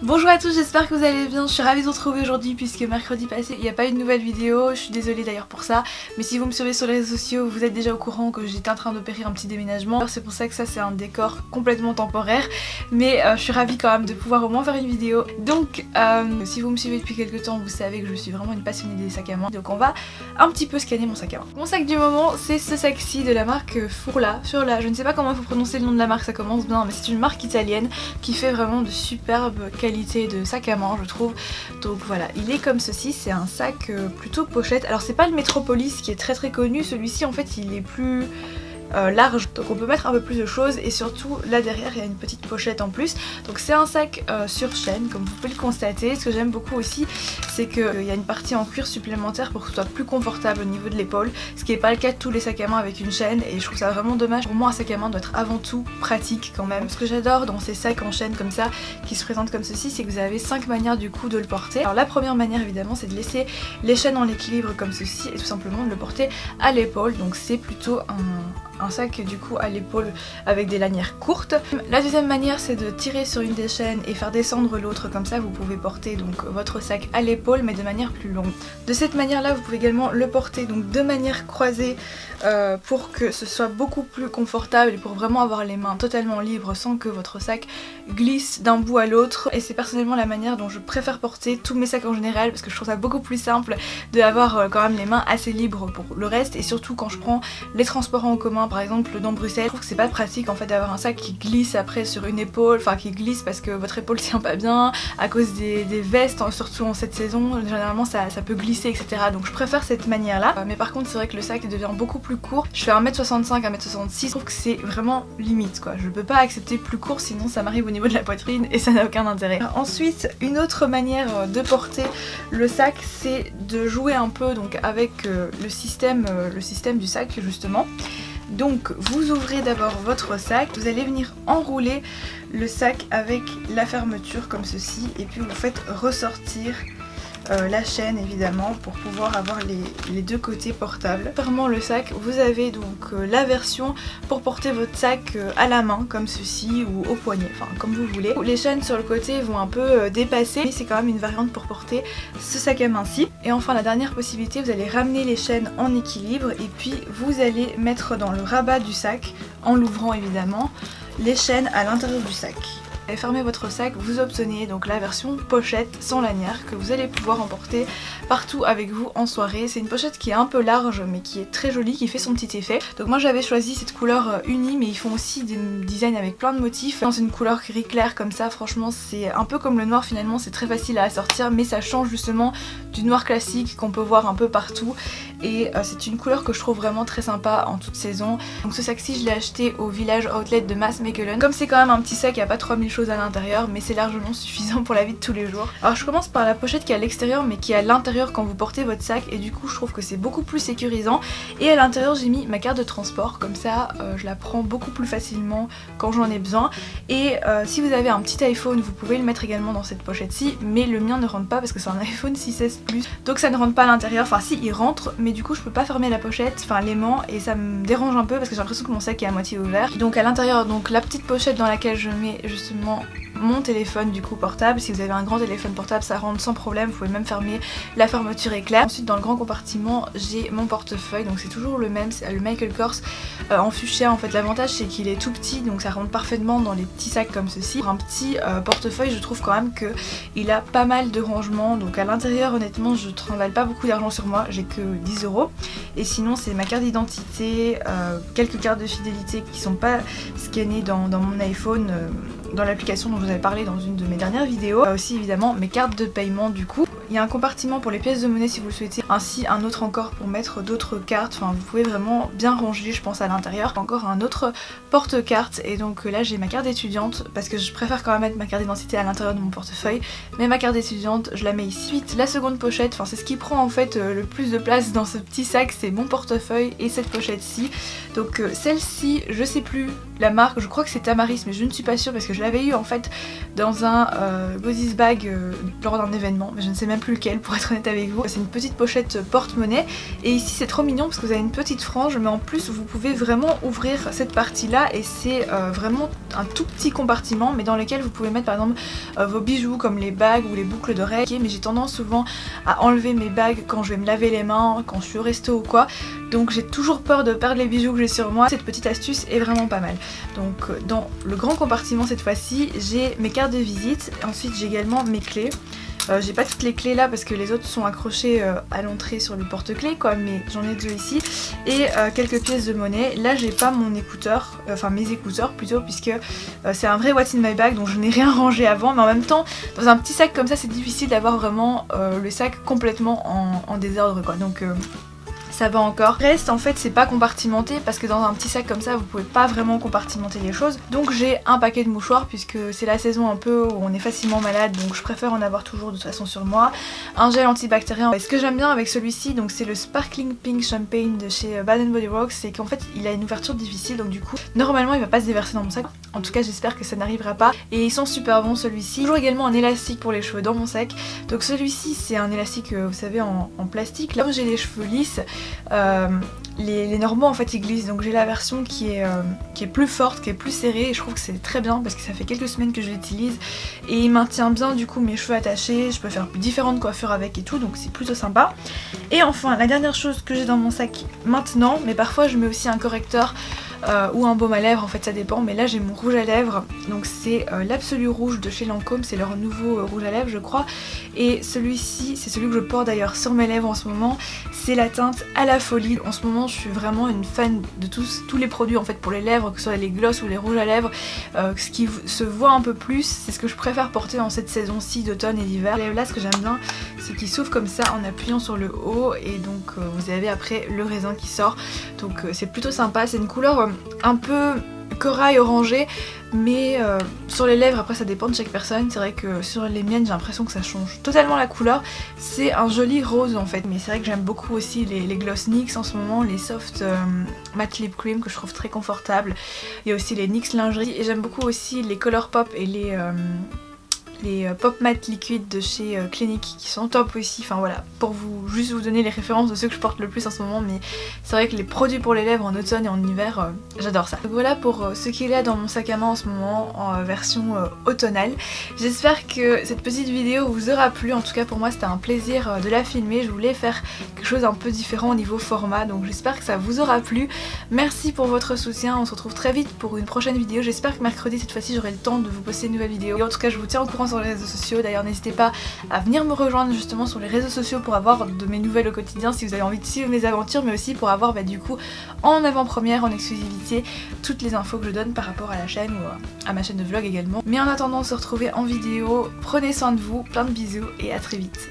Bonjour à tous, j'espère que vous allez bien. Je suis ravie de vous retrouver aujourd'hui puisque mercredi passé il n'y a pas eu de nouvelle vidéo. Je suis désolée d'ailleurs pour ça, mais si vous me suivez sur les réseaux sociaux, vous êtes déjà au courant que j'étais en train d'opérer un petit déménagement. C'est pour ça que ça c'est un décor complètement temporaire, mais je suis ravie quand même de pouvoir au moins faire une vidéo. Donc si vous me suivez depuis quelques temps, vous savez que je suis vraiment une passionnée des sacs à main. Donc on va un petit peu scanner mon sac à main. Mon sac du moment c'est ce sac-ci de la marque Furla. Je ne sais pas comment il faut prononcer le nom de la marque, ça commence bien, mais c'est une marque italienne qui fait vraiment de superbes qualités de sac à main je trouve. Donc voilà, il est comme ceci, c'est un sac plutôt pochette. Alors c'est pas le Metropolis qui est très connu, celui-ci en fait il est plus large, donc on peut mettre un peu plus de choses et surtout là derrière il y a une petite pochette en plus. Donc c'est un sac sur chaîne comme vous pouvez le constater. Ce que j'aime beaucoup aussi c'est qu'il y a une partie en cuir supplémentaire pour que ce soit plus confortable au niveau de l'épaule, ce qui n'est pas le cas de tous les sacs à main avec une chaîne et je trouve ça vraiment dommage. Pour moi un sac à main doit être avant tout pratique quand même. Ce que j'adore dans ces sacs en chaîne comme ça qui se présentent comme ceci, c'est que vous avez 5 manières du coup de le porter. Alors la première manière évidemment c'est de laisser les chaînes en équilibre comme ceci et tout simplement de le porter à l'épaule. Donc c'est plutôt un sac du coup à l'épaule avec des lanières courtes. La deuxième manière c'est de tirer sur une des chaînes et faire descendre l'autre, comme ça vous pouvez porter donc votre sac à l'épaule mais de manière plus longue. De cette manière là vous pouvez également le porter donc de manière croisée pour que ce soit beaucoup plus confortable et pour vraiment avoir les mains totalement libres sans que votre sac glisse d'un bout à l'autre. Et c'est personnellement la manière dont je préfère porter tous mes sacs en général parce que je trouve ça beaucoup plus simple d'avoir quand même les mains assez libres pour le reste, et surtout quand je prends les transports en commun par exemple dans Bruxelles, je trouve que c'est pas pratique en fait d'avoir un sac qui glisse après sur une épaule, enfin qui glisse parce que votre épaule tient pas bien à cause des vestes, surtout en cette saison, généralement ça peut glisser etc. Donc je préfère cette manière là, mais par contre c'est vrai que le sac devient beaucoup plus court. Je fais 1m65, 1m66, je trouve que c'est vraiment limite quoi, je peux pas accepter plus court sinon ça m'arrive au niveau de la poitrine et ça n'a aucun intérêt. Ensuite une autre manière de porter le sac c'est de jouer un peu donc avec le système du sac justement. Donc vous ouvrez d'abord votre sac, vous allez venir enrouler le sac avec la fermeture comme ceci et puis vous faites ressortir la chaîne évidemment pour pouvoir avoir les deux côtés portables. Fermant le sac, vous avez donc la version pour porter votre sac à la main comme ceci ou au poignet, enfin comme vous voulez. Les chaînes sur le côté vont un peu dépasser, mais c'est quand même une variante pour porter ce sac à main-ci. Et enfin la dernière possibilité, vous allez ramener les chaînes en équilibre et puis vous allez mettre dans le rabat du sac, en l'ouvrant évidemment, les chaînes à l'intérieur du sac. Et fermez votre sac, vous obtenez donc la version pochette sans lanière que vous allez pouvoir emporter partout avec vous en soirée. C'est une pochette qui est un peu large mais qui est très jolie, qui fait son petit effet. Donc moi j'avais choisi cette couleur unie, mais ils font aussi des designs avec plein de motifs. Dans une couleur gris clair comme ça, franchement c'est un peu comme le noir finalement, c'est très facile à assortir mais ça change justement du noir classique qu'on peut voir un peu partout. Et c'est une couleur que je trouve vraiment très sympa en toute saison. Donc ce sac-ci je l'ai acheté au village outlet de Maasmechelen. Comme c'est quand même un petit sac, il n'y a pas 3000 choses à l'intérieur mais c'est largement suffisant pour la vie de tous les jours. Alors je commence par la pochette qui est à l'extérieur mais qui est à l'intérieur quand vous portez votre sac, et du coup je trouve que c'est beaucoup plus sécurisant. Et à l'intérieur j'ai mis ma carte de transport, comme ça je la prends beaucoup plus facilement quand j'en ai besoin. Et si vous avez un petit iPhone vous pouvez le mettre également dans cette pochette-ci, mais le mien ne rentre pas parce que c'est un iPhone 6S Plus, donc ça ne rentre pas à l'intérieur. Enfin si, il rentre mais du coup je peux pas fermer la pochette, enfin l'aimant, et ça me dérange un peu parce que j'ai l'impression que mon sac est à moitié ouvert. Donc à l'intérieur donc la petite pochette dans laquelle je mets justement mon téléphone du coup portable. Si vous avez un grand téléphone portable ça rentre sans problème, vous pouvez même fermer, la fermeture est claire. Ensuite dans le grand compartiment j'ai mon portefeuille, donc c'est toujours le même, c'est le Michael Kors en fuchsia. En fait l'avantage c'est qu'il est tout petit donc ça rentre parfaitement dans les petits sacs comme ceci. Pour un petit portefeuille je trouve quand même que il a pas mal de rangement, donc à l'intérieur honnêtement je trimballe pas beaucoup d'argent sur moi, j'ai que 10 €. Et sinon c'est ma carte d'identité, quelques cartes de fidélité qui sont pas scannées dans mon iPhone, dans l'application dont je vous avais parlé dans une de mes dernières vidéos. Aussi évidemment mes cartes de paiement du coup. Il y a un compartiment pour les pièces de monnaie si vous le souhaitez, ainsi un autre encore pour mettre d'autres cartes. Enfin vous pouvez vraiment bien ranger je pense à l'intérieur. Encore un autre porte-carte, et donc là j'ai ma carte d'étudiante parce que je préfère quand même mettre ma carte d'identité à l'intérieur de mon portefeuille, mais ma carte d'étudiante je la mets ici. Ensuite la seconde pochette, enfin c'est ce qui prend en fait le plus de place dans ce petit sac, c'est mon portefeuille et cette pochette-ci. Donc celle-ci je sais plus la marque, je crois que c'est Tamaris mais je ne suis pas sûre parce que je l'avais eu en fait dans un Gozis bag lors d'un événement, mais je ne sais même plus lequel pour être honnête avec vous. C'est une petite pochette porte-monnaie et ici c'est trop mignon parce que vous avez une petite frange, mais en plus vous pouvez vraiment ouvrir cette partie là et c'est vraiment un tout petit compartiment mais dans lequel vous pouvez mettre par exemple vos bijoux comme les bagues ou les boucles d'oreilles. Mais j'ai tendance souvent à enlever mes bagues quand je vais me laver les mains, quand je suis au resto ou quoi, donc j'ai toujours peur de perdre les bijoux que j'ai sur moi. Cette petite astuce est vraiment pas mal. Donc dans le grand compartiment cette fois-ci j'ai mes cartes de visite, ensuite j'ai également mes clés. J'ai pas toutes les clés là parce que les autres sont accrochées à l'entrée sur le porte-clés quoi, mais j'en ai 2 ici. Et quelques pièces de monnaie. Là j'ai pas mon écouteur, enfin mes écouteurs plutôt, puisque c'est un vrai what's in my bag, donc je n'ai rien rangé avant. Mais en même temps, dans un petit sac comme ça c'est difficile d'avoir vraiment le sac complètement en désordre quoi. Donc ça va encore. Le reste en fait c'est pas compartimenté parce que dans un petit sac comme ça vous pouvez pas vraiment compartimenter les choses. Donc j'ai un paquet de mouchoirs puisque c'est la saison un peu où on est facilement malade, donc je préfère en avoir toujours de toute façon sur moi. Un gel antibactérien. Et ce que j'aime bien avec celui-ci, donc c'est le Sparkling Pink Champagne de chez Bath & Body Works, c'est qu'en fait il a une ouverture difficile, donc du coup normalement il va pas se déverser dans mon sac. En tout cas j'espère que ça n'arrivera pas. Et ils sont super bons celui-ci. Toujours également un élastique pour les cheveux dans mon sac. Donc celui-ci c'est un élastique vous savez en plastique. Là j'ai les cheveux lisses. Les normaux en fait ils glissent, donc j'ai la version qui est plus forte, qui est plus serrée, et je trouve que c'est très bien parce que ça fait quelques semaines que je l'utilise et il maintient bien du coup mes cheveux attachés, je peux faire différentes coiffures avec et tout, donc c'est plutôt sympa. Et enfin la dernière chose que j'ai dans mon sac maintenant, mais parfois je mets aussi un correcteur ou un baume à lèvres, en fait ça dépend, mais là j'ai mon rouge à lèvres, donc c'est l'Absolu Rouge de chez Lancôme, c'est leur nouveau rouge à lèvres je crois, et celui-ci c'est celui que je porte d'ailleurs sur mes lèvres en ce moment, c'est la teinte à la folie. En ce moment je suis vraiment une fan de tous les produits en fait pour les lèvres, que ce soit les glosses ou les rouges à lèvres, ce qui se voit un peu plus, c'est ce que je préfère porter dans cette saison-ci d'automne et d'hiver. Là ce que j'aime bien c'est qu'il s'ouvre comme ça en appuyant sur le haut et donc vous avez après le raisin qui sort, donc c'est plutôt sympa, c'est une couleur un peu corail orangé, mais sur les lèvres après ça dépend de chaque personne. C'est vrai que sur les miennes j'ai l'impression que ça change totalement la couleur, c'est un joli rose en fait. Mais c'est vrai que j'aime beaucoup aussi les gloss NYX en ce moment, les soft matte lip cream que je trouve très confortables. Il y a aussi les NYX lingerie et j'aime beaucoup aussi les Colourpop et les Pop Matte liquides de chez Clinique qui sont top aussi. Enfin voilà, pour juste vous donner les références de ceux que je porte le plus en ce moment, mais c'est vrai que les produits pour les lèvres en automne et en hiver, j'adore ça. Donc voilà pour ce qu'il y a dans mon sac à main en ce moment en version automnale. J'espère que cette petite vidéo vous aura plu, en tout cas pour moi c'était un plaisir de la filmer. Je voulais faire quelque chose un peu différent au niveau format, donc j'espère que ça vous aura plu. Merci pour votre soutien, on se retrouve très vite pour une prochaine vidéo. J'espère que mercredi cette fois-ci j'aurai le temps de vous poster une nouvelle vidéo. Et en tout cas je vous tiens au courant sur les réseaux sociaux, d'ailleurs n'hésitez pas à venir me rejoindre justement sur les réseaux sociaux pour avoir de mes nouvelles au quotidien si vous avez envie de suivre mes aventures, mais aussi pour avoir du coup en avant-première, en exclusivité, toutes les infos que je donne par rapport à la chaîne ou à ma chaîne de vlog également. Mais en attendant de se retrouver en vidéo, prenez soin de vous, plein de bisous et à très vite.